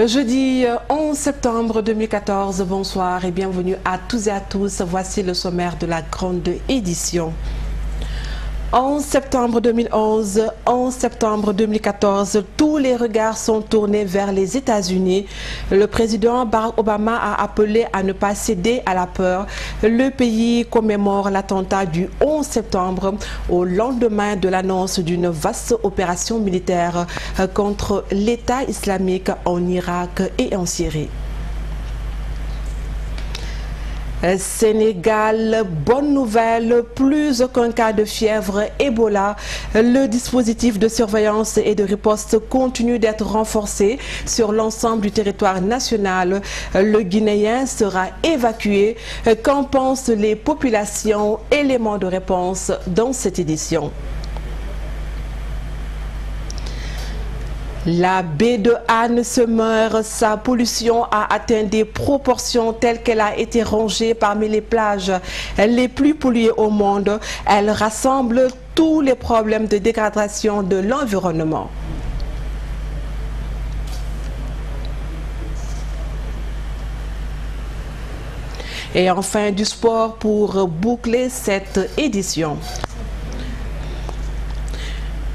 Jeudi 11 septembre 2014, bonsoir et bienvenue à tous et à tous. Voici le sommaire de la grande édition. 11 septembre 2011, 11 septembre 2014, tous les regards sont tournés vers les États-Unis. Le président Barack Obama a appelé à ne pas céder à la peur. Le pays commémore l'attentat du 11 septembre au lendemain de l'annonce d'une vaste opération militaire contre l'État islamique en Irak et en Syrie. Sénégal, bonne nouvelle, plus aucun cas de fièvre Ebola. Le dispositif de surveillance et de riposte continue d'être renforcé sur l'ensemble du territoire national. Le Guinéen sera évacué. Qu'en pensent les populations? Éléments de réponse dans cette édition. La baie de Hann se meurt, sa pollution a atteint des proportions telles qu'elle a été rangée parmi les plages les plus polluées au monde. Elle rassemble tous les problèmes de dégradation de l'environnement. Et enfin du sport pour boucler cette édition.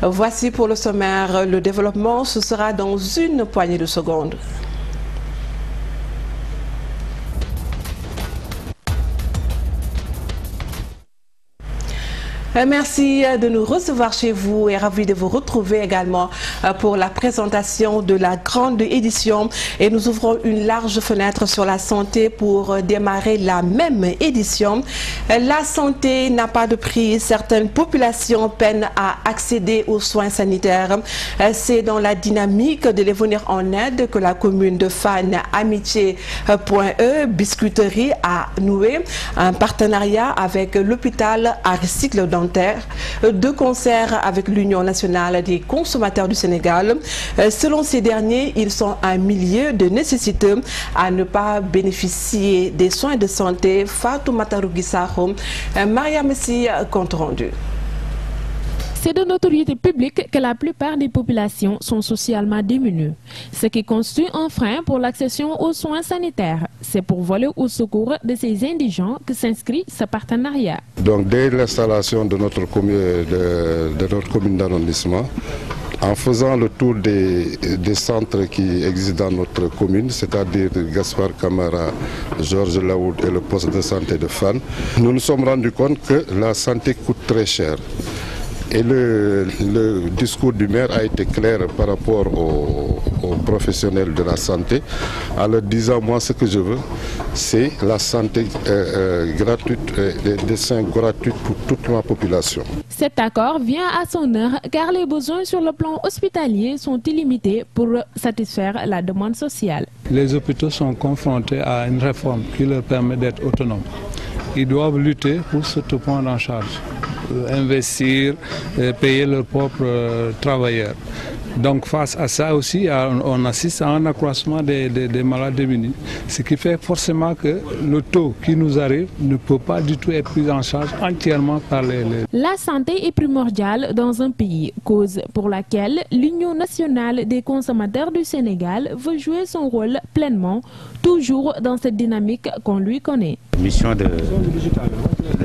Voici pour le sommaire, le développement, ce sera dans une poignée de secondes. Merci de nous recevoir chez vous et ravi de vous retrouver également pour la présentation de la grande édition. Et nous ouvrons une large fenêtre sur la santé pour démarrer la même édition. La santé n'a pas de prix. Certaines populations peinent à accéder aux soins sanitaires. C'est dans la dynamique de les venir en aide que la commune de Fann Amitié.e Biscuiterie a noué un partenariat avec l'hôpital Aristide Le Dantec, de concert avec l'Union nationale des consommateurs du Sénégal. Selon ces derniers, ils sont un milieu de nécessité à ne pas bénéficier des soins de santé. Fatoumata Rougissaho, Maria Messi, compte rendu. C'est de notoriété publique que la plupart des populations sont socialement démunies, ce qui constitue un frein pour l'accession aux soins sanitaires. C'est pour voler au secours de ces indigents que s'inscrit ce partenariat. Donc dès l'installation de notre commune d'arrondissement, en faisant le tour des centres qui existent dans notre commune, c'est-à-dire Gaspard Camara, Georges Laoud et le poste de santé de Fann, nous nous sommes rendus compte que la santé coûte très cher. Et le discours du maire a été clair par rapport aux professionnels de la santé, en leur disant, moi ce que je veux, c'est la santé gratuite, des soins gratuits pour toute ma population. Cet accord vient à son heure car les besoins sur le plan hospitalier sont illimités pour satisfaire la demande sociale. Les hôpitaux sont confrontés à une réforme qui leur permet d'être autonomes. Ils doivent lutter pour se prendre en charge, investir, payer leurs propres travailleurs. Donc face à ça aussi, on assiste à un accroissement des malades démunis. Ce qui fait forcément que le taux qui nous arrive ne peut pas du tout être pris en charge entièrement par les... La santé est primordiale dans un pays, cause pour laquelle l'Union nationale des consommateurs du Sénégal veut jouer son rôle pleinement, toujours dans cette dynamique qu'on lui connaît. La mission de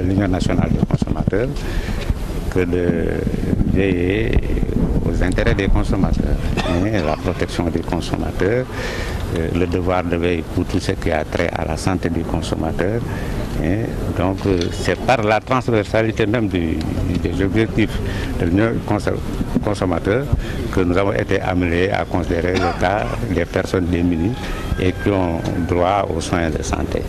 l'Union nationale des consommateurs, que de veiller aux intérêts des consommateurs, la protection des consommateurs, le devoir de veille pour tout ce qui a trait à la santé du consommateur. Donc c'est par la transversalité même des objectifs de l'Union consommateur que nous avons été amenés à considérer le cas des personnes démunies et qui ont droit aux soins de santé.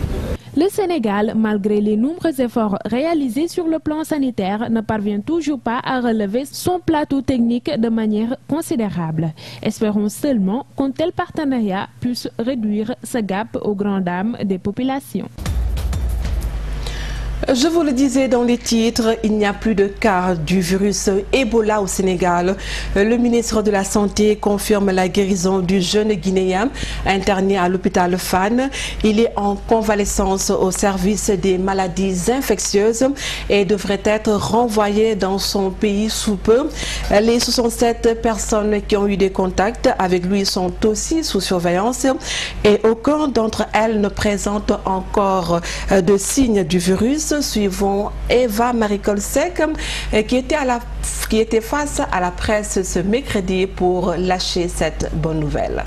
Le Sénégal, malgré les nombreux efforts réalisés sur le plan sanitaire, ne parvient toujours pas à relever son plateau technique de manière considérable. Espérons seulement qu'un tel partenariat puisse réduire ce gap aux grandes dames des populations. Je vous le disais dans les titres, il n'y a plus de cas du virus Ebola au Sénégal. Le ministre de la Santé confirme la guérison du jeune Guinéen interné à l'hôpital Fann. Il est en convalescence au service des maladies infectieuses et devrait être renvoyé dans son pays sous peu. Les 67 personnes qui ont eu des contacts avec lui sont aussi sous surveillance et aucun d'entre elles ne présente encore de signes du virus. Suivons Eva Maricolsec qui était face à la presse ce mercredi pour lâcher cette bonne nouvelle.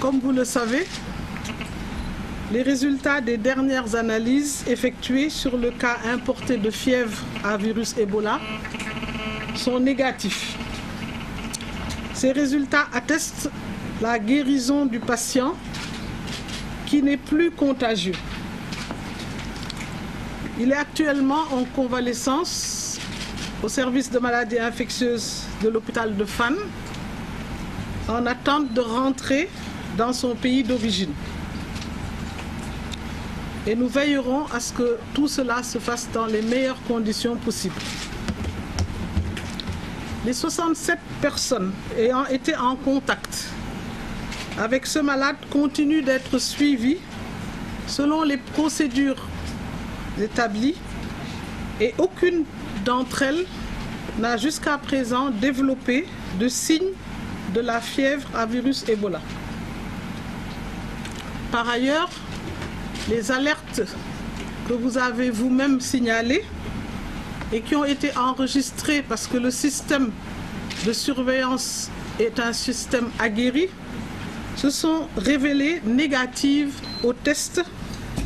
Comme vous le savez, les résultats des dernières analyses effectuées sur le cas importé de fièvre à virus Ebola sont négatifs. Ces résultats attestent la guérison du patient qui n'est plus contagieux. Il est actuellement en convalescence au service de maladies infectieuses de l'hôpital de Fann en attente de rentrer dans son pays d'origine. Et nous veillerons à ce que tout cela se fasse dans les meilleures conditions possibles. Les 67 personnes ayant été en contact avec ce malade continuent d'être suivis selon les procédures établies et aucune d'entre elles n'a jusqu'à présent développé de signes de la fièvre à virus Ebola. Par ailleurs, les alertes que vous avez vous-même signalées et qui ont été enregistrées parce que le système de surveillance est un système aguerri, se sont révélées négatives aux tests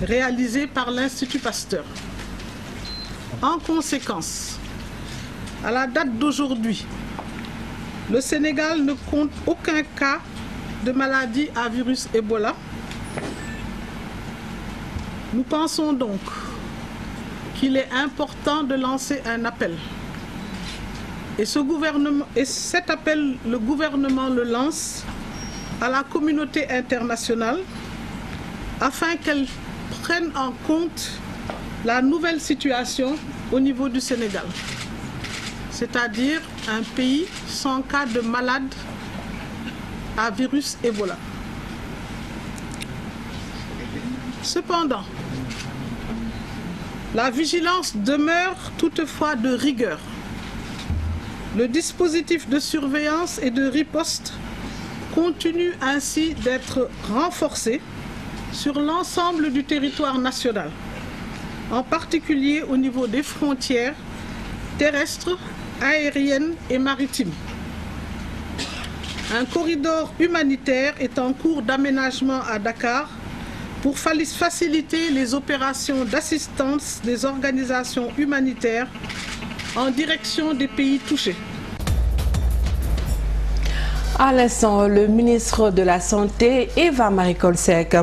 réalisés par l'Institut Pasteur. En conséquence, à la date d'aujourd'hui, le Sénégal ne compte aucun cas de maladie à virus Ebola. Nous pensons donc qu'il est important de lancer un appel. Et cet appel, le gouvernement le lance à la communauté internationale afin qu'elle prenne en compte la nouvelle situation au niveau du Sénégal, c'est-à-dire un pays sans cas de malade à virus Ebola. Cependant, la vigilance demeure toutefois de rigueur. Le dispositif de surveillance et de riposte continue ainsi d'être renforcé sur l'ensemble du territoire national, en particulier au niveau des frontières terrestres, aériennes et maritimes. Un corridor humanitaire est en cours d'aménagement à Dakar pour faciliter les opérations d'assistance des organisations humanitaires en direction des pays touchés. À l'instant, le ministre de la Santé, Eva Maricolsec.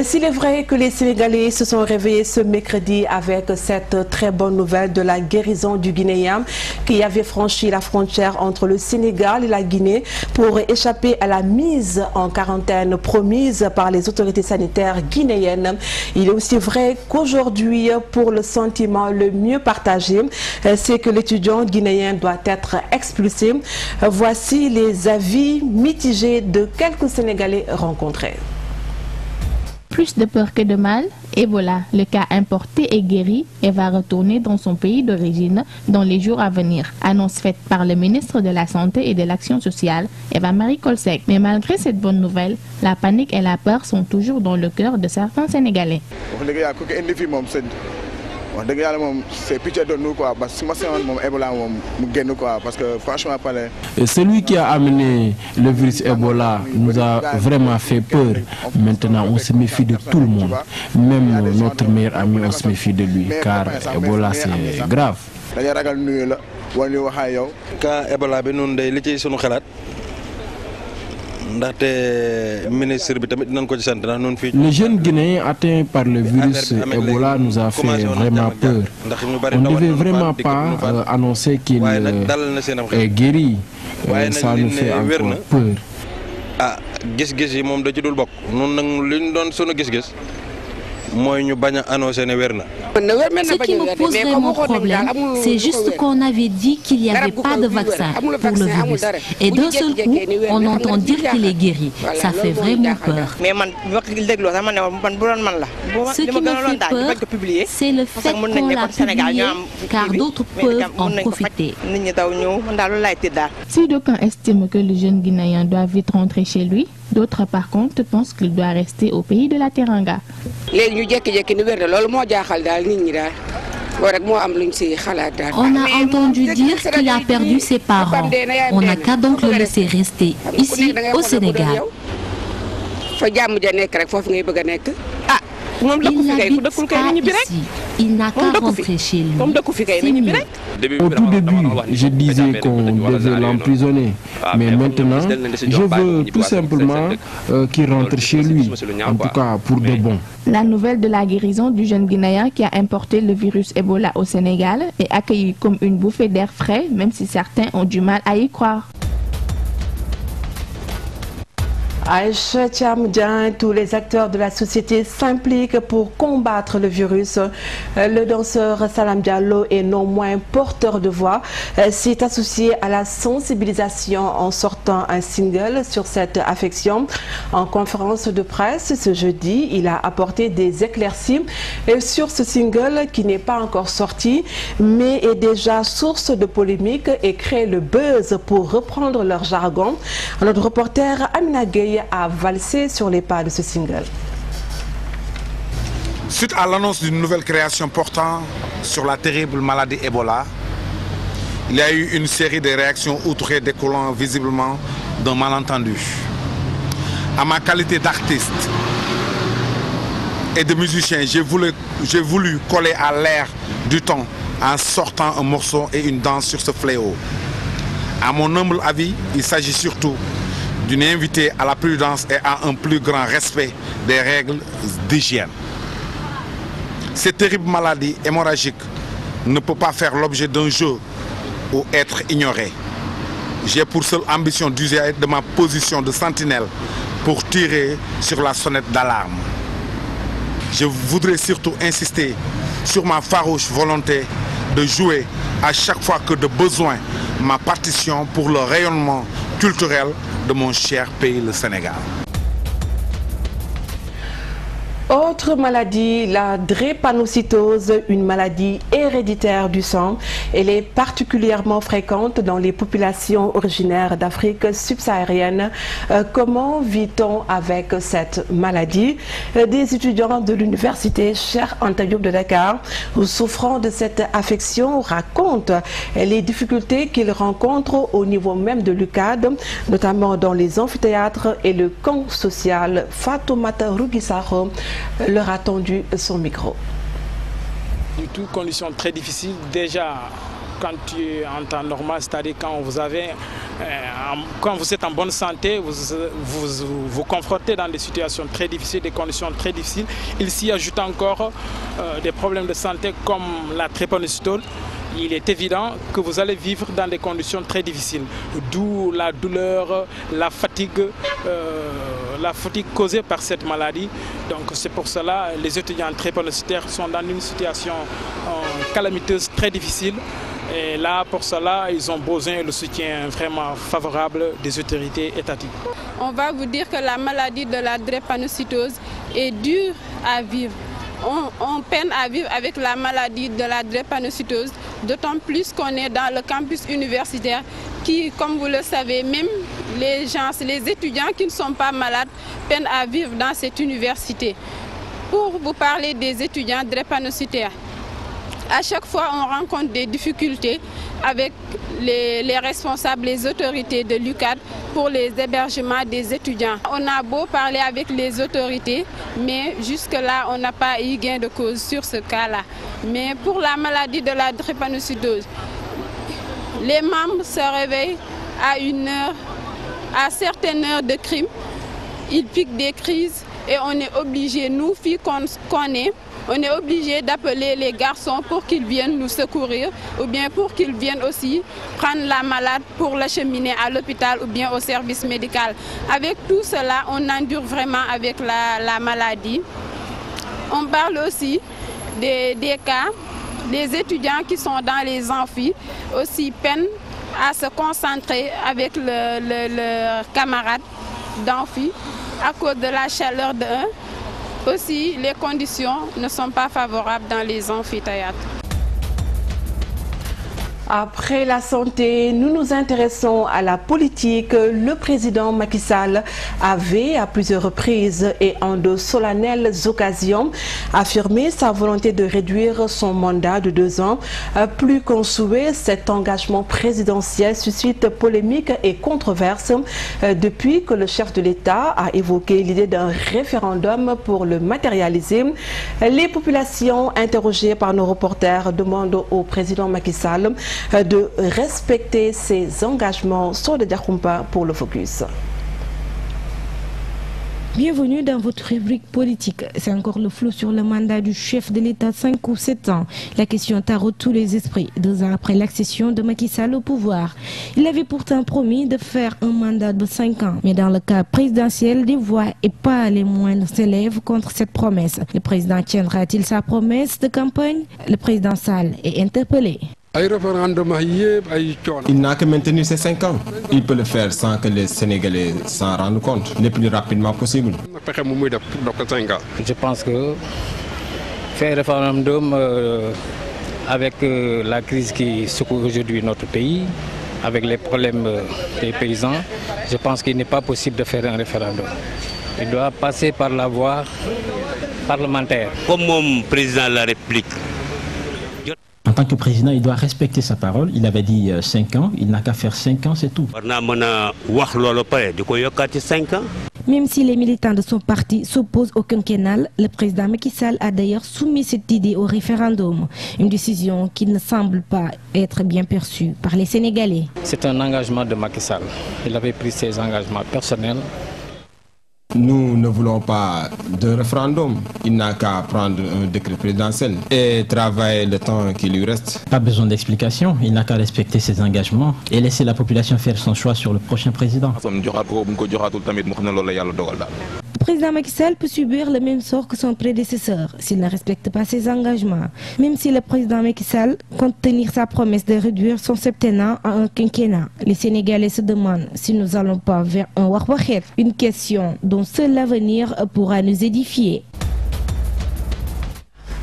S'il est vrai que les Sénégalais se sont réveillés ce mercredi avec cette très bonne nouvelle de la guérison du Guinéen qui avait franchi la frontière entre le Sénégal et la Guinée pour échapper à la mise en quarantaine promise par les autorités sanitaires guinéennes, il est aussi vrai qu'aujourd'hui, pour le sentiment le mieux partagé, c'est que l'étudiant guinéen doit être expulsé. Voici les avis mitigé de quelques Sénégalais rencontrés. Plus de peur que de mal, Ebola, le cas importé est guéri et va retourner dans son pays d'origine dans les jours à venir. Annonce faite par le ministre de la Santé et de l'Action sociale, Eva Maricolsec. Mais malgré cette bonne nouvelle, la panique et la peur sont toujours dans le cœur de certains Sénégalais. C'est pitié de nous quoi, parce que franchement celui qui a amené le virus Ebola nous a vraiment fait peur. Maintenant on se méfie de tout le monde, même notre meilleur ami on se méfie de lui car Ebola c'est grave. Quand Ebola bi nun day li ci sunu xalaat le jeune Guinéen atteint par le virus Ebola nous a fait vraiment peur. On ne devait vraiment pas annoncer qu'il est guéri. Ça nous fait encore peur. Ce qui me pose vraiment problème, c'est juste qu'on avait dit qu'il n'y avait pas de vaccin pour le virus. Et d'un seul coup, on entend dire qu'il est guéri. Ça fait vraiment peur. Ce qui me fait peur, c'est le fait qu'on l'a publié, car d'autres peuvent en profiter. Si d'aucuns estiment que le jeune Guinéen doit vite rentrer chez lui, d'autres par contre pensent qu'il doit rester au pays de la Teranga. On a entendu dire qu'il a perdu ses parents. On n'a qu'à donc le laisser rester ici au Sénégal. Il habite ici. Il n'a qu'à rentrer chez lui. C'est mieux. Au tout début, je disais qu'on devait l'emprisonner. Mais maintenant, je veux tout simplement qu'il rentre chez lui. En tout cas, pour de bon. La nouvelle de la guérison du jeune Guinéen qui a importé le virus Ebola au Sénégal est accueillie comme une bouffée d'air frais, même si certains ont du mal à y croire. Aïcha Thiam-Dieng, tous les acteurs de la société s'impliquent pour combattre le virus. Le danseur Salam Diallo est non moins porteur de voix. S'est associé à la sensibilisation en sortant un single sur cette affection. En conférence de presse ce jeudi, il a apporté des éclaircies sur ce single qui n'est pas encore sorti, mais est déjà source de polémique et crée le buzz pour reprendre leur jargon. Notre reporter Amina Gueye a valsé sur les pas de ce single. Suite à l'annonce d'une nouvelle création portant sur la terrible maladie Ebola, il y a eu une série de réactions outrées découlant visiblement d'un malentendu. À ma qualité d'artiste et de musicien, j'ai voulu coller à l'air du temps en sortant un morceau et une danse sur ce fléau. À mon humble avis, il s'agit surtout d'une invitée à la prudence et à un plus grand respect des règles d'hygiène. Cette terrible maladie hémorragique ne peut pas faire l'objet d'un jeu ou être ignorée. J'ai pour seule ambition d'user de ma position de sentinelle pour tirer sur la sonnette d'alarme. Je voudrais surtout insister sur ma farouche volonté de jouer à chaque fois que de besoin ma partition pour le rayonnement culturel de mon cher pays, le Sénégal. Autre maladie, la drépanocytose, une maladie héréditaire du sang. Elle est particulièrement fréquente dans les populations originaires d'Afrique subsaharienne. Comment vit-on avec cette maladie? Des étudiants de l'université Cheikh Anta Diop de Dakar, souffrant de cette affection, racontent les difficultés qu'ils rencontrent au niveau même de l'UCAD, notamment dans les amphithéâtres et le camp social. Fatoumata Rugisaro leur a tendu son micro. Du tout, conditions très difficiles. Déjà, quand tu es en temps normal, c'est-à-dire quand vous êtes en bonne santé, vous confrontez dans des situations très difficiles, des conditions très difficiles. Il s'y ajoute encore des problèmes de santé comme la drépanocytose. Il est évident que vous allez vivre dans des conditions très difficiles, d'où la douleur, la fatigue causée par cette maladie. Donc c'est pour cela que les étudiants drépanocytaires sont dans une situation calamiteuse très difficile. Et là, pour cela, ils ont besoin du soutien vraiment favorable des autorités étatiques. On va vous dire que la maladie de la drépanocytose est dure à vivre. On peine à vivre avec la maladie de la drépanocytose, d'autant plus qu'on est dans le campus universitaire qui, comme vous le savez, même les étudiants qui ne sont pas malades peinent à vivre dans cette université. Pour vous parler des étudiants drépanocytaires, à chaque fois on rencontre des difficultés avec les responsables, les autorités de l'UCAD pour les hébergements des étudiants. On a beau parler avec les autorités, mais jusque-là on n'a pas eu gain de cause sur ce cas-là. Mais pour la maladie de la drépanocytose, les membres se réveillent à certaines heures de crime, ils piquent des crises et on est obligé, nous filles qu'on est, on est obligé d'appeler les garçons pour qu'ils viennent nous secourir ou bien pour qu'ils viennent aussi prendre la malade pour l'acheminer à l'hôpital ou bien au service médical. Avec tout cela, on endure vraiment avec la maladie. On parle aussi des cas, des étudiants qui sont dans les amphis, aussi peinent à se concentrer avec leurs camarades d'amphi à cause de la chaleur de 1. Aussi, les conditions ne sont pas favorables dans les amphithéâtres. Après la santé, nous nous intéressons à la politique. Le président Macky Sall avait à plusieurs reprises et en de solennelles occasions affirmé sa volonté de réduire son mandat de 2 ans. Plus qu'on souhait, cet engagement présidentiel suscite polémique et controverse depuis que le chef de l'État a évoqué l'idée d'un référendum pour le matérialiser. Les populations interrogées par nos reporters demandent au président Macky Sall de respecter ses engagements. Soda Diakhoumpa pour le Focus. Bienvenue dans votre rubrique politique. C'est encore le flou sur le mandat du chef de l'État 5 ou 7 ans. La question taraude tous les esprits 2 ans après l'accession de Macky Sall au pouvoir. Il avait pourtant promis de faire un mandat de 5 ans. Mais dans le cas présidentiel, des voix et pas les moindres s'élèvent contre cette promesse. Le président tiendra-t-il sa promesse de campagne? Le président Sall est interpellé. Il n'a que maintenu ses 5 ans. Il peut le faire sans que les Sénégalais s'en rendent compte, le plus rapidement possible. Je pense que faire un référendum avec la crise qui secoue aujourd'hui notre pays, avec les problèmes des paysans, je pense qu'il n'est pas possible de faire un référendum. Il doit passer par la voie parlementaire. Comme mon président de la République, en tant que président, il doit respecter sa parole. Il avait dit 5 ans, il n'a qu'à faire 5 ans, c'est tout. Même si les militants de son parti s'opposent au quinquennal, le président Macky Sall a d'ailleurs soumis cette idée au référendum. Une décision qui ne semble pas être bien perçue par les Sénégalais. C'est un engagement de Macky Sall. Il avait pris ses engagements personnels. Nous ne voulons pas de référendum. Il n'a qu'à prendre un décret présidentiel et travailler le temps qui lui reste. Pas besoin d'explication. Il n'a qu'à respecter ses engagements et laisser la population faire son choix sur le prochain président. Le président Macky Sall peut subir le même sort que son prédécesseur s'il ne respecte pas ses engagements. Même si le président Macky Sall compte tenir sa promesse de réduire son septennat à un quinquennat, les Sénégalais se demandent si nous n'allons pas vers un warwakhet, une question dont seul l'avenir pourra nous édifier.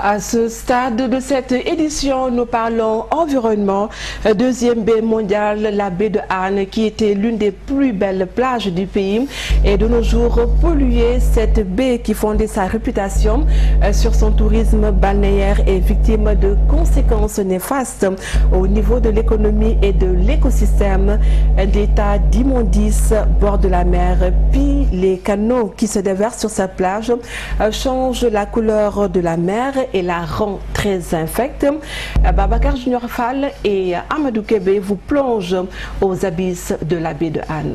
À ce stade de cette édition, nous parlons environnement. Deuxième baie mondiale, la baie de Han, qui était l'une des plus belles plages du pays, est de nos jours polluée. Cette baie qui fondait sa réputation sur son tourisme balnéaire est victime de conséquences néfastes au niveau de l'économie et de l'écosystème. Des tas d'immondices bordent la mer, puis les canaux qui se déversent sur cette plage changent la couleur de la mer et la rend très infecte. Babacar Junior Fall et Amadou Kébé vous plongent aux abysses de la baie de Han.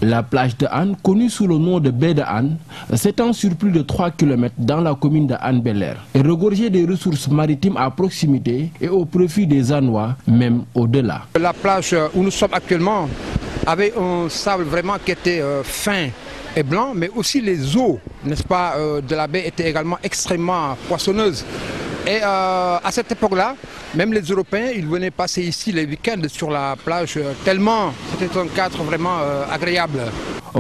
La plage de Han, connue sous le nom de baie de Han, s'étend sur plus de 3 km dans la commune de Han-Bel-Air et regorgée des ressources maritimes à proximité et au profit des Hanois, même au-delà. La plage où nous sommes actuellement avait un sable vraiment qui était fin et blanc, mais aussi les eaux, n'est-ce pas, de la baie étaient également extrêmement poissonneuses. Et à cette époque-là, même les Européens, ils venaient passer ici les week-ends sur la plage, tellement c'était un cadre vraiment agréable.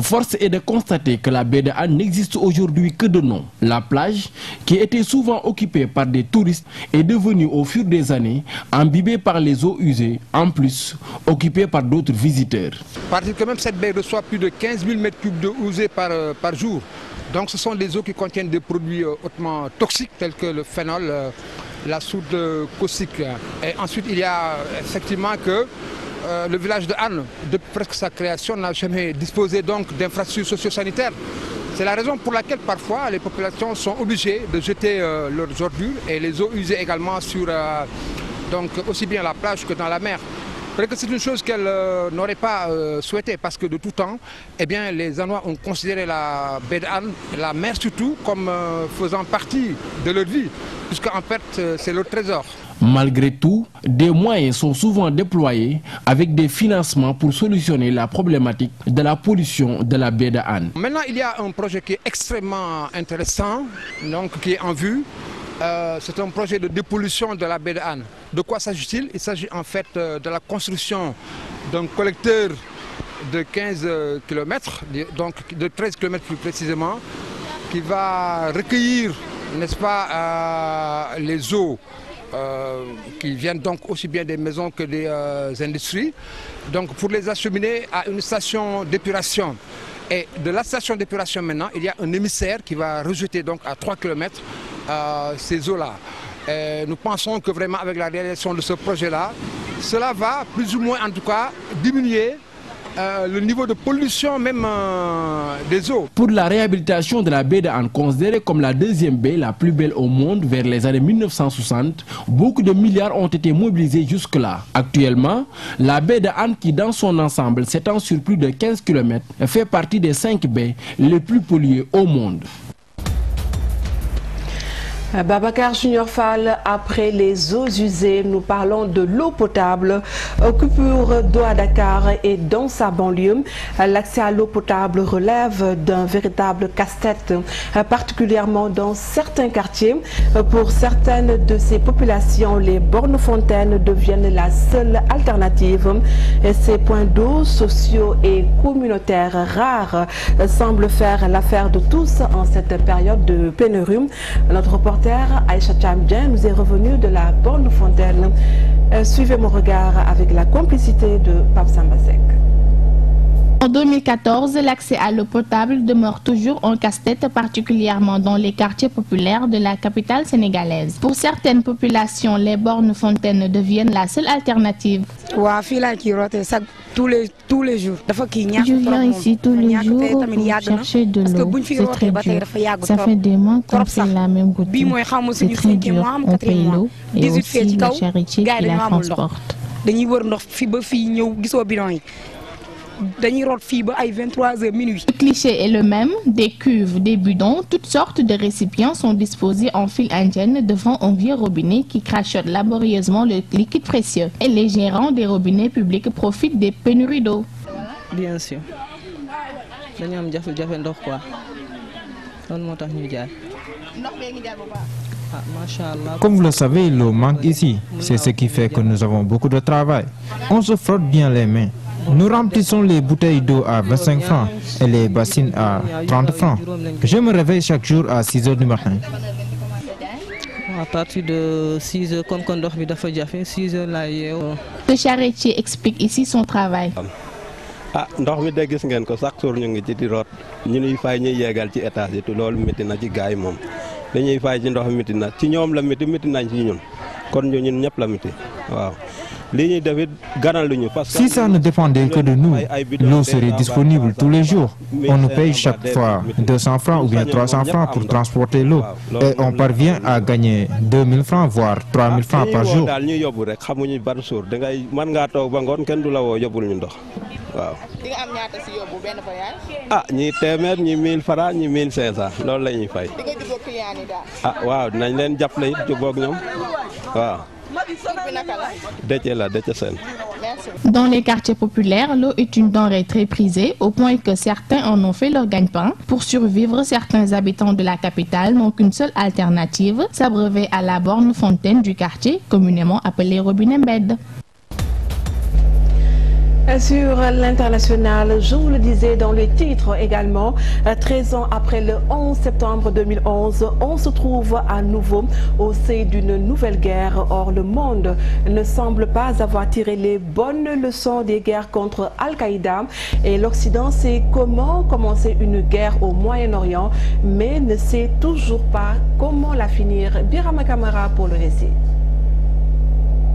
Force est de constater que la baie de Han n'existe aujourd'hui que de nom. La plage, qui était souvent occupée par des touristes, est devenue au fur des années imbibée par les eaux usées, en plus occupée par d'autres visiteurs. Parce que même cette baie reçoit plus de 15 000 m3 d'eau usée par jour. Donc ce sont des eaux qui contiennent des produits hautement toxiques tels que le phénol, la soude caustique. Et ensuite il y a effectivement que le village de Han, depuis presque sa création, n'a jamais disposé donc d'infrastructures socio-sanitaires. C'est la raison pour laquelle parfois les populations sont obligées de jeter leurs ordures et les eaux usées également sur donc aussi bien la plage que dans la mer. Peut-être que c'est une chose qu'elle n'aurait pas souhaité parce que de tout temps, eh bien, les Anois ont considéré la baie d'Anne, la mer surtout, comme faisant partie de leur vie, puisqu'en fait, c'est leur trésor. Malgré tout, des moyens sont souvent déployés avec des financements pour solutionner la problématique de la pollution de la baie d'Anne. Maintenant, il y a un projet qui est extrêmement intéressant, donc qui est en vue. C'est un projet de dépollution de la baie d'Anne. De quoi s'agit-il? Il s'agit en fait de la construction d'un collecteur de 15 km, donc de 13 km plus précisément, qui va recueillir, n'est-ce pas, les eaux qui viennent donc aussi bien des maisons que des industries, donc pour les acheminer à une station d'épuration. Et de la station d'épuration maintenant, il y a un émissaire qui va rejeter donc à 3 km ces eaux-là. Nous pensons que vraiment avec la réalisation de ce projet-là, cela va plus ou moins en tout cas diminuer le niveau de pollution même des eaux. Pour la réhabilitation de la baie d'Anne, considérée comme la deuxième baie la plus belle au monde vers les années 1960, beaucoup de milliards ont été mobilisés jusque-là. Actuellement, la baie d'Anne, qui dans son ensemble s'étend sur plus de 15 km, fait partie des 5 baies les plus polluées au monde. Babacar Junior Fall, après les eaux usées, nous parlons de l'eau potable. Coupure d'eau à Dakar et dans sa banlieue. L'accès à l'eau potable relève d'un véritable casse-tête, particulièrement dans certains quartiers. Pour certaines de ces populations, les bornes fontaines deviennent la seule alternative. Ces points d'eau sociaux et communautaires rares semblent faire l'affaire de tous en cette période de pénurie. Notre reporter Aïcha Tchambien nous est revenu de la borne fontaine. Suivez mon regard avec la complicité de Pape Sambasek. En 2014, l'accès à l'eau potable demeure toujours un casse-tête, particulièrement dans les quartiers populaires de la capitale sénégalaise. Pour certaines populations, les bornes fontaines deviennent la seule alternative. Tous les jours. Je viens ici tous les jours pour chercher de l'eau. C'est très dur. Ça fait des mois qu'on fait la même bouteille. C'est très dur. On paye l'eau et aussi la charité qui la transporte. Le cliché est le même, des cuves, des bidons, toutes sortes de récipients sont disposés en file indienne devant un vieux robinet qui crachote laborieusement le liquide précieux. Et les gérants des robinets publics profitent des pénuries d'eau. Bien sûr. Comme vous le savez, l'eau manque ici. C'est ce qui fait que nous avons beaucoup de travail. On se frotte bien les mains. Nous remplissons les bouteilles d'eau à 25 francs et les bassines à 30 francs. Je me réveille chaque jour à 6 h du matin. À partir de 6 h, comme on dort, 6 h là. Le charretier explique ici son travail. ndox mi de gis ngeen ko chaque jour ñu ngi ci di root ñu ñuy fay ñuy yeegal ci étage yi te loolu métti na ci gaay moom dañuy fay ci ndox métti na ci ñoom la métti nañ ci ñun kon ñun ñëpp la métti waaw. Si ça ne dépendait que de nous, l'eau serait disponible tous les jours. On nous paye chaque fois 200 francs ou bien 300 francs pour transporter l'eau. Et on parvient à gagner 2000 francs, voire 3000 francs par jour. ñi téeméer ñi 1000 francs ñi 1500 loolu la ñuy fay. waaw dinañ leen jàppale it jubóog ñoom waaw. Dans les quartiers populaires, l'eau est une denrée très prisée, au point que certains en ont fait leur gagne-pain. Pour survivre, certains habitants de la capitale n'ont qu'une seule alternative, s'abreuver à la borne fontaine du quartier, communément appelée robinet mbed. Sur l'international, je vous le disais dans le titre également, 13 ans après le 11 septembre 2011, on se trouve à nouveau au sein d'une nouvelle guerre. Or, le monde ne semble pas avoir tiré les bonnes leçons des guerres contre Al-Qaïda. Et l'Occident sait comment commencer une guerre au Moyen-Orient, mais ne sait toujours pas comment la finir. Birama Kamara pour le récit.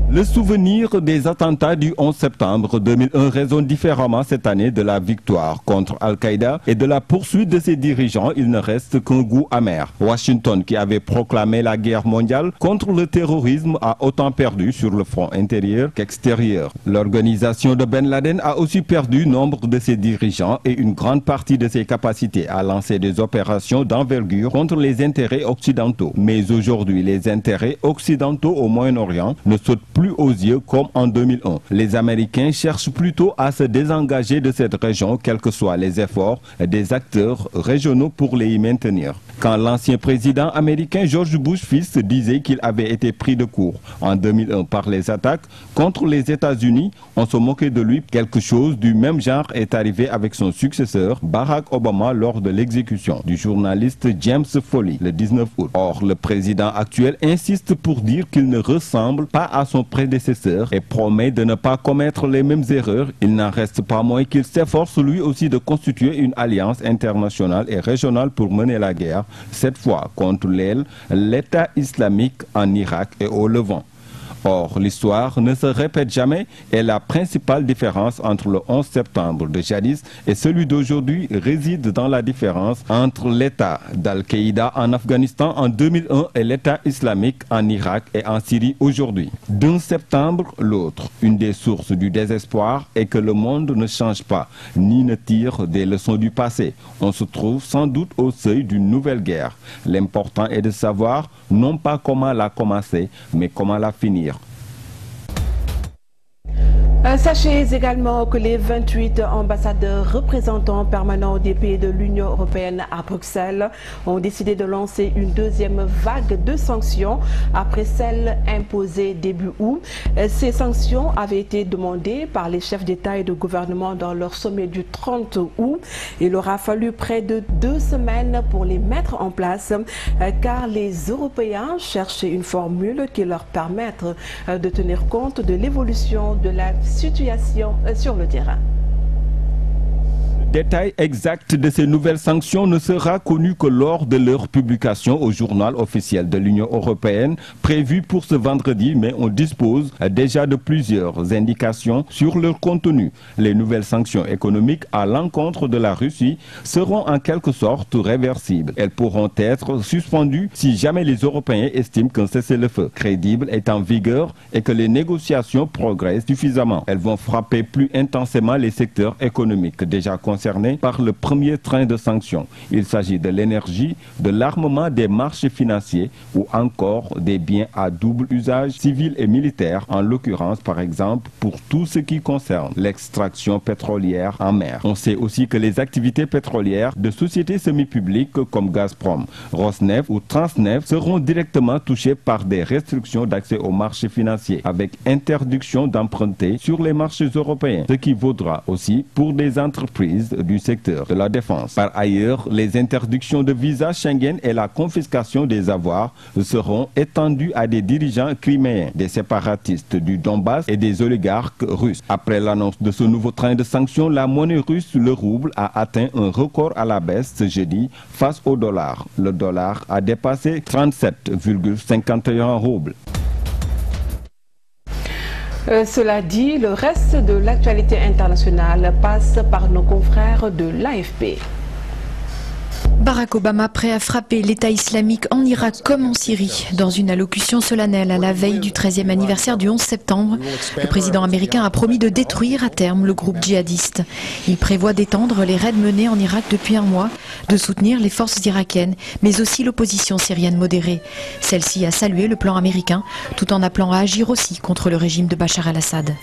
Le souvenir des attentats du 11 septembre 2001 résonne différemment cette année de la victoire contre Al-Qaïda et de la poursuite de ses dirigeants. Il ne reste qu'un goût amer. Washington, qui avait proclamé la guerre mondiale contre le terrorisme, a autant perdu sur le front intérieur qu'extérieur. L'organisation de Ben Laden a aussi perdu nombre de ses dirigeants et une grande partie de ses capacités à lancer des opérations d'envergure contre les intérêts occidentaux. Mais aujourd'hui, les intérêts occidentaux au Moyen-Orient ne sautent plus aux yeux comme en 2001. Les Américains cherchent plutôt à se désengager de cette région, quels que soient les efforts des acteurs régionaux pour les y maintenir. Quand l'ancien président américain George Bush fils disait qu'il avait été pris de court en 2001 par les attaques contre les États-Unis, on se moquait de lui. Quelque chose du même genre est arrivé avec son successeur Barack Obama lors de l'exécution du journaliste James Foley le 19 août. Or, le président actuel insiste pour dire qu'il ne ressemble pas à son prédécesseur et promet de ne pas commettre les mêmes erreurs. Il n'en reste pas moins qu'il s'efforce lui aussi de constituer une alliance internationale et régionale pour mener la guerre, cette fois contre l'État islamique en Irak et au Levant. Or, l'histoire ne se répète jamais et la principale différence entre le 11 septembre de jadis et celui d'aujourd'hui réside dans la différence entre l'État d'Al-Qaïda en Afghanistan en 2001 et l'État islamique en Irak et en Syrie aujourd'hui. D'un septembre, l'autre. Une des sources du désespoir est que le monde ne change pas, ni ne tire des leçons du passé. On se trouve sans doute au seuil d'une nouvelle guerre. L'important est de savoir non pas comment la commencer, mais comment la finir. Sachez également que les 28 ambassadeurs représentants permanents des pays de l'Union européenne à Bruxelles ont décidé de lancer une deuxième vague de sanctions après celles imposées début août. Ces sanctions avaient été demandées par les chefs d'État et de gouvernement dans leur sommet du 30 août. Il aura fallu près de 2 semaines pour les mettre en place car les Européens cherchaient une formule qui leur permette de tenir compte de l'évolution de la situation sur le terrain. Le détail exact de ces nouvelles sanctions ne sera connu que lors de leur publication au journal officiel de l'Union européenne prévu pour ce vendredi, mais on dispose déjà de plusieurs indications sur leur contenu. Les nouvelles sanctions économiques à l'encontre de la Russie seront en quelque sorte réversibles. Elles pourront être suspendues si jamais les Européens estiment qu'un cessez-le-feu crédible est en vigueur et que les négociations progressent suffisamment. Elles vont frapper plus intensément les secteurs économiques déjà concernés par le premier train de sanctions. Il s'agit de l'énergie, de l'armement, des marchés financiers ou encore des biens à double usage civil et militaire, en l'occurrence par exemple pour tout ce qui concerne l'extraction pétrolière en mer. On sait aussi que les activités pétrolières de sociétés semi-publiques comme Gazprom, Rosneft ou Transneft seront directement touchées par des restrictions d'accès aux marchés financiers avec interdiction d'emprunter sur les marchés européens, ce qui vaudra aussi pour des entreprises du secteur de la défense. Par ailleurs, les interdictions de visa Schengen et la confiscation des avoirs seront étendues à des dirigeants criméens, des séparatistes du Donbass et des oligarques russes. Après l'annonce de ce nouveau train de sanctions, la monnaie russe, le rouble, a atteint un record à la baisse ce jeudi face au dollar. Le dollar a dépassé 37,51 roubles. Cela dit, le reste de l'actualité internationale passe par nos confrères de l'AFP. Barack Obama prêt à frapper l'État islamique en Irak comme en Syrie. Dans une allocution solennelle à la veille du 13e anniversaire du 11 septembre, le président américain a promis de détruire à terme le groupe djihadiste. Il prévoit d'étendre les raids menés en Irak depuis un mois, de soutenir les forces irakiennes, mais aussi l'opposition syrienne modérée. Celle-ci a salué le plan américain, tout en appelant à agir aussi contre le régime de Bachar el-Assad.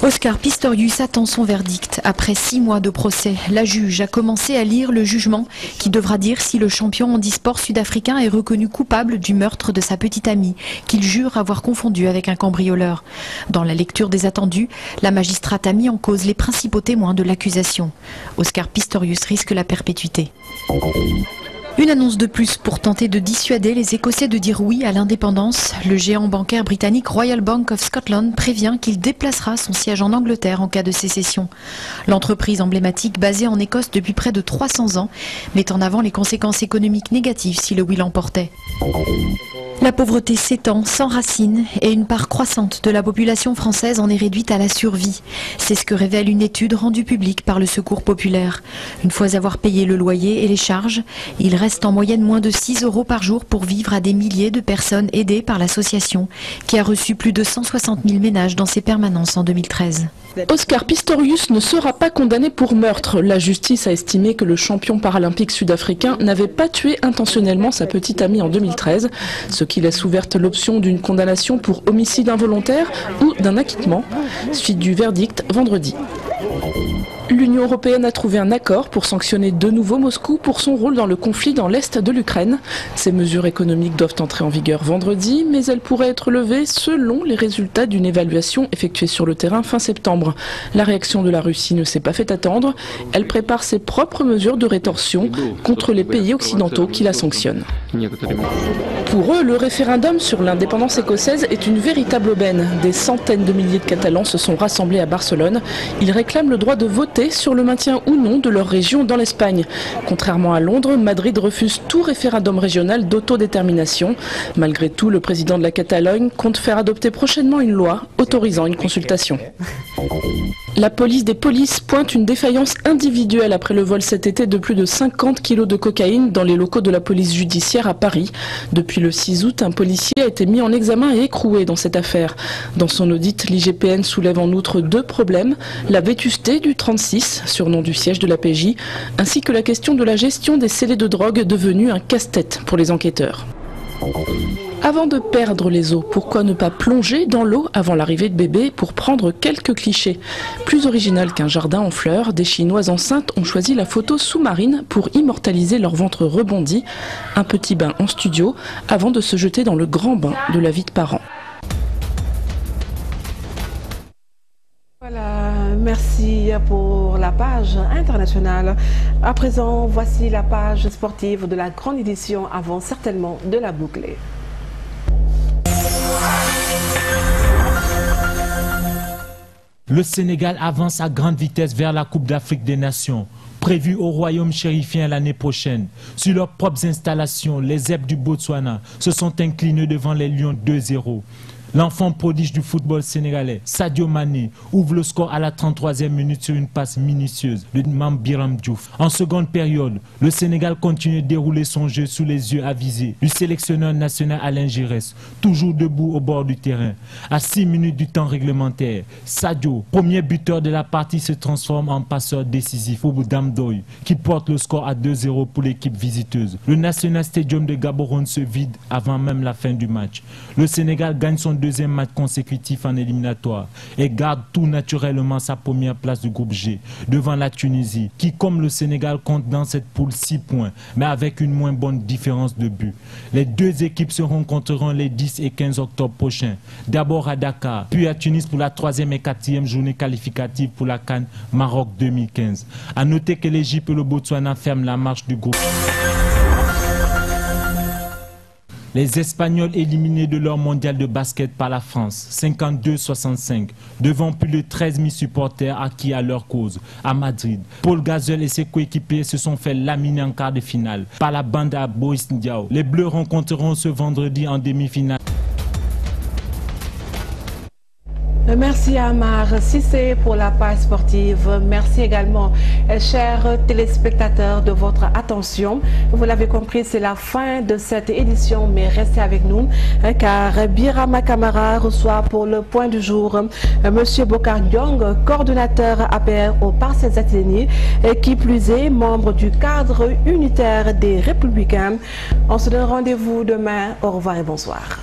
Oscar Pistorius attend son verdict. Après 6 mois de procès, la juge a commencé à lire le jugement qui devra dire si le champion handisport sud-africain est reconnu coupable du meurtre de sa petite amie, qu'il jure avoir confondu avec un cambrioleur. Dans la lecture des attendus, la magistrate a mis en cause les principaux témoins de l'accusation. Oscar Pistorius risque la perpétuité. Une annonce de plus pour tenter de dissuader les Écossais de dire oui à l'indépendance. Le géant bancaire britannique Royal Bank of Scotland prévient qu'il déplacera son siège en Angleterre en cas de sécession. L'entreprise emblématique basée en Écosse depuis près de 300 ans met en avant les conséquences économiques négatives si le oui l'emportait. La pauvreté s'étend, s'enracine et une part croissante de la population française en est réduite à la survie. C'est ce que révèle une étude rendue publique par le Secours populaire. Une fois avoir payé le loyer et les charges, il reste en moyenne moins de 6 € par jour pour vivre à des milliers de personnes aidées par l'association qui a reçu plus de 160 000 ménages dans ses permanences en 2013. Oscar Pistorius ne sera pas condamné pour meurtre. La justice a estimé que le champion paralympique sud-africain n'avait pas tué intentionnellement sa petite amie en 2013, ce qui laisse ouverte l'option d'une condamnation pour homicide involontaire ou d'un acquittement, suite du verdict vendredi. L'Union européenne a trouvé un accord pour sanctionner de nouveau Moscou pour son rôle dans le conflit dans l'est de l'Ukraine. Ces mesures économiques doivent entrer en vigueur vendredi, mais elles pourraient être levées selon les résultats d'une évaluation effectuée sur le terrain fin septembre. La réaction de la Russie ne s'est pas fait attendre. Elle prépare ses propres mesures de rétorsion contre les pays occidentaux qui la sanctionnent. Pour eux, le référendum sur l'indépendance écossaise est une véritable aubaine. Des centaines de milliers de Catalans se sont rassemblés à Barcelone. Ils réclament le droit de voter sur le maintien ou non de leur région dans l'Espagne. Contrairement à Londres, Madrid refuse tout référendum régional d'autodétermination. Malgré tout, le président de la Catalogne compte faire adopter prochainement une loi autorisant une consultation. La police des polices pointe une défaillance individuelle après le vol cet été de plus de 50 kilos de cocaïne dans les locaux de la police judiciaire à Paris. Depuis le 6 août, un policier a été mis en examen et écroué dans cette affaire. Dans son audit, l'IGPN soulève en outre 2 problèmes, la vétusté du 36, surnom du siège de la PJ, ainsi que la question de la gestion des scellés de drogue devenue un casse-tête pour les enquêteurs. Avant de perdre les os, pourquoi ne pas plonger dans l'eau avant l'arrivée de bébé pour prendre quelques clichés? Plus original qu'un jardin en fleurs, des Chinoises enceintes ont choisi la photo sous-marine pour immortaliser leur ventre rebondi. Un petit bain en studio avant de se jeter dans le grand bain de la vie de parents. Voilà, merci pour la page internationale. À présent, voici la page sportive de la grande édition avant certainement de la boucler. Le Sénégal avance à grande vitesse vers la Coupe d'Afrique des Nations, prévue au Royaume chérifien l'année prochaine. Sur leurs propres installations, les Zèbres du Botswana se sont inclinés devant les Lions 2-0. L'enfant prodige du football sénégalais, Sadio Mané, ouvre le score à la 33e minute sur une passe minutieuse de Mame Biram Diouf. En seconde période, le Sénégal continue de dérouler son jeu sous les yeux avisés du sélectionneur national Alain Giresse, toujours debout au bord du terrain. À 6 minutes du temps réglementaire, Sadio, premier buteur de la partie, se transforme en passeur décisif au Damdoy, qui porte le score à 2-0 pour l'équipe visiteuse. Le National Stadium de Gaborone se vide avant même la fin du match. Le Sénégal gagne son deuxième match consécutif en éliminatoire et garde tout naturellement sa première place du groupe G devant la Tunisie qui, comme le Sénégal, compte dans cette poule 6 points mais avec une moins bonne différence de but. Les deux équipes se rencontreront les 10 et 15 octobre prochains, d'abord à Dakar puis à Tunis pour la 3e et 4e journée qualificative pour la CAN Maroc 2015. A noter que l'Égypte et le Botswana ferment la marche du groupe. Les Espagnols éliminés de leur mondial de basket par la France, 52-65, devant plus de 13 000 supporters acquis à leur cause. À Madrid, Paul Gasol et ses coéquipiers se sont fait laminer en quart de finale par la bande à Boris Ndiaye. Les Bleus rencontreront ce vendredi en demi-finale. Merci à Amar Cissé pour la page sportive. Merci également, chers téléspectateurs, de votre attention. Vous l'avez compris, c'est la fin de cette édition, mais restez avec nous car Birama Kamara reçoit pour le point du jour Monsieur Bokar Diong, coordonnateur APR au Parcelles Assainies, qui plus est membre du cadre unitaire des Républicains. On se donne rendez-vous demain. Au revoir et bonsoir.